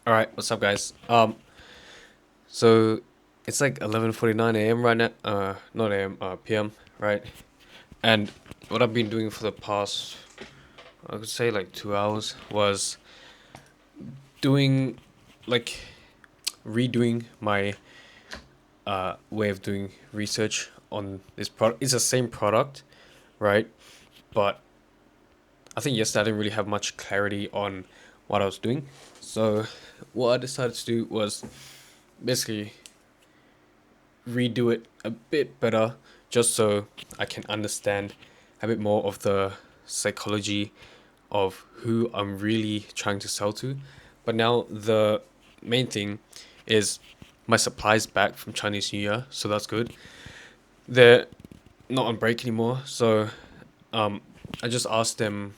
All right, what's up, guys? So it's like 11:49 a.m. right now. Not a.m. P.m. Right, and what I've been doing for the past, I could say like 2 hours, was doing, like, redoing my way of doing research on this product. It's the same product, right? But I think yesterday I didn't really have much clarity on what I was doing. So what I decided to do was basically redo it a bit better just so I can understand a bit more of the psychology of who I'm really trying to sell to. But now the main thing is my supplies back from Chinese New Year, so that's good. They're not on break anymore, so um, I just asked them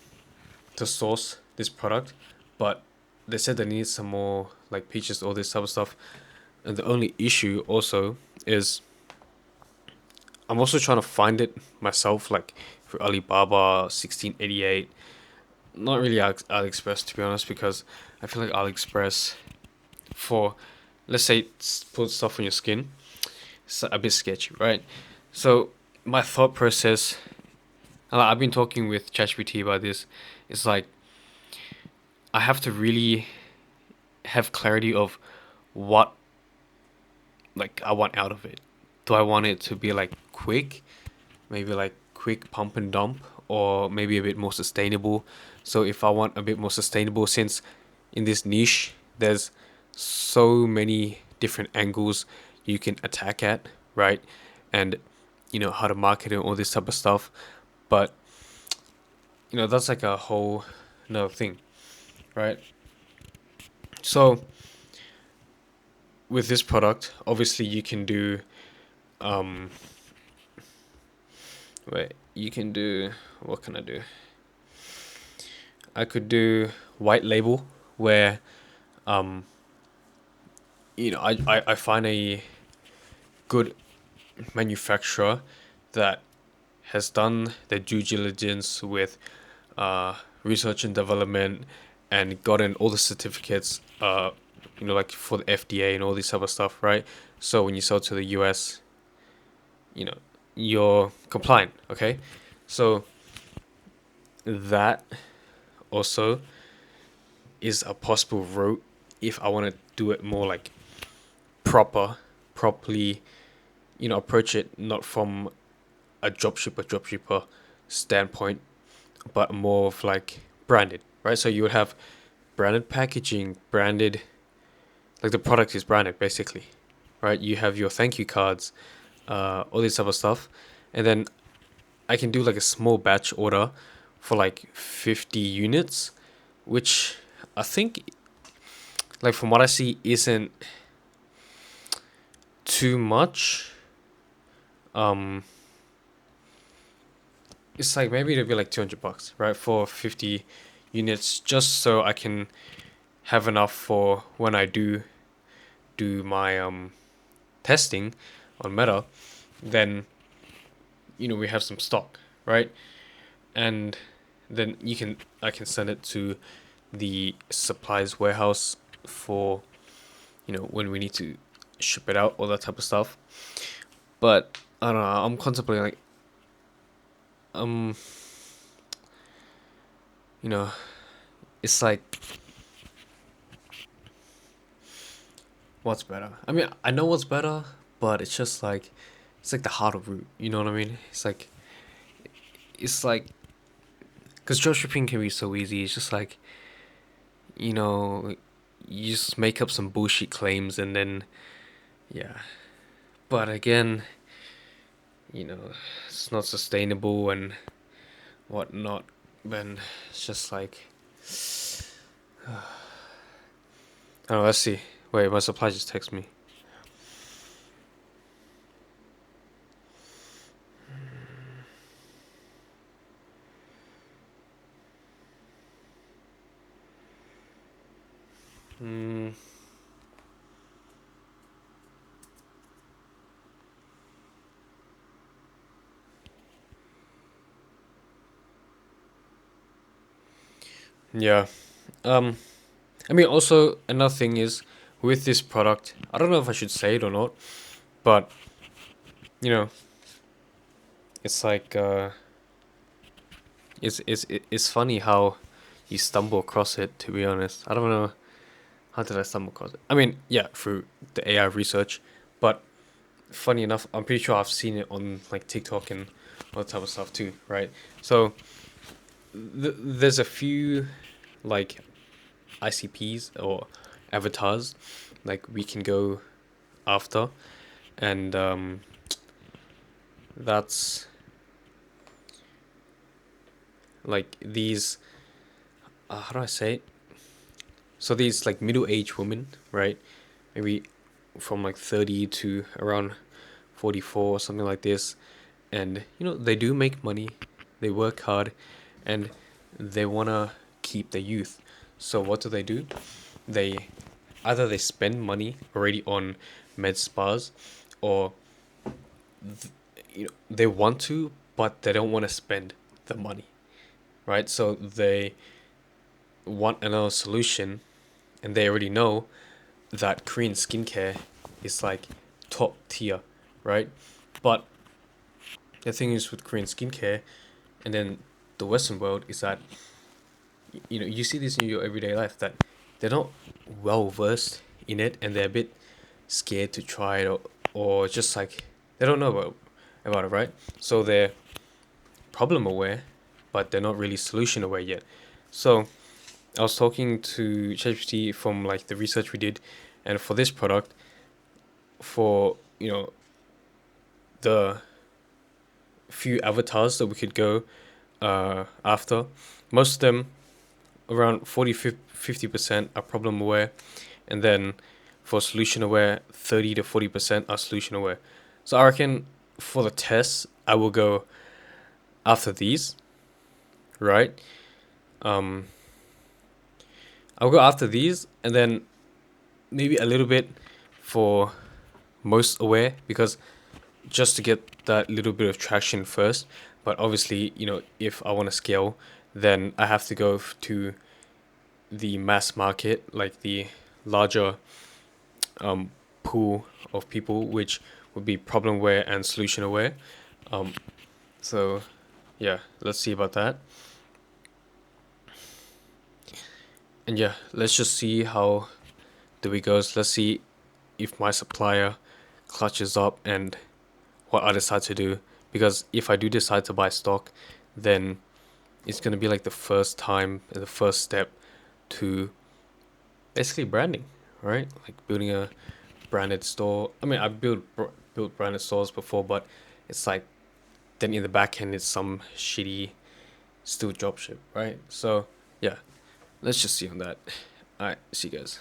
to source this product, but they said they need some more like peaches, all this type of stuff. And the only issue also is I'm also trying to find it myself, like for Alibaba 1688. Not really AliExpress, to be honest, because I feel like AliExpress for, let's say, put stuff on your skin, it's a bit sketchy, right? So my thought process, and I've been talking with ChatGPT about this. It's like I have to really have clarity of what like I want out of it. Do I want it to be like quick, maybe like quick pump and dump, or maybe a bit more sustainable? So if I want a bit more sustainable, since in this niche there's so many different angles you can attack at, right? And how to market it and all this type of stuff. But that's like a whole another thing, right? So with this product, obviously you can do um wait, you can do, what can I do? I could do white label, where um I find a good manufacturer that has done their due diligence with research and development and gotten all the certificates, like for the FDA and all this type of stuff, right? So when you sell to the US, you know, you're compliant, okay? So that also is a possible route if I want to do it more like properly, approach it not from a dropshipper standpoint, but more of like branded, right? So you would have branded packaging, branded, like the product is branded basically, right? You have your thank you cards, all this type of stuff, and then I can do like a small batch order for like 50 units, which I think, like from what I see, isn't too much. Um, it's like maybe it'll be like $200, right, for 50 units, just so I can have enough for when I do my testing on Meta. Then we have some stock, right? And then I can send it to the supplies warehouse for when we need to ship it out, all that type of stuff. But I don't know. I'm contemplating like um you know it's like, what's better? I mean, I know what's better, but it's just like it's like the harder route. You know what I mean? It's like because dropshipping can be so easy. It's just like you know you just make up some bullshit claims and then yeah. But again, you know, it's not sustainable and whatnot. Then it's just like, oh, let's see. Wait, my supply just text me. Mm, yeah. Um, I mean, also another thing is with this product, I don't know if I should say it or not, but you know, it's like it's funny how you stumble across it. To be honest, I don't know how did I stumble across it. I mean, yeah, through the AI research, but funny enough, I'm pretty sure I've seen it on like TikTok and all that type of stuff too, right? So there's a few like ICPs or avatars like we can go after, and that's like these. How do I say it? So these like middle-aged women, right? Maybe from like 30 to around 44 or something like this, and they do make money, they work hard, and they wanna keep their youth. So what do? They either they spend money already on med spas, or they want to, but they don't want to spend the money, right? So they want another solution, and they already know that Korean skincare is like top tier, right? But the thing is with Korean skincare and then the Western world is that you see this in your everyday life that they're not well versed in it, and they're a bit scared to try it, or just like they don't know about it, right? So they're problem aware, but they're not really solution aware yet. So I was talking to ChatGPT from like the research we did, and for this product, for the few avatars that we could go after, most of them around 50% are problem aware, and then for solution aware 30 to 40% are solution aware. So I reckon for the tests I will go after these, right? um I'll go after these, and then maybe a little bit for most aware, because just to get that little bit of traction first. But obviously, if I want to scale, then I have to go to the mass market, like the larger um, pool of people, which would be problem aware and solution aware. Um, so, yeah, let's see about that. And yeah, let's just see how the week goes. Let's see if my supplier clutches up and what I decide to do. Because if I do decide to buy stock, then it's gonna be like the first time and the first step to basically branding, right? Like building a branded store. I mean, I built branded stores before, but it's like then in the back end it's some shitty still dropship, right? So yeah, let's just see on that. All right, see you guys.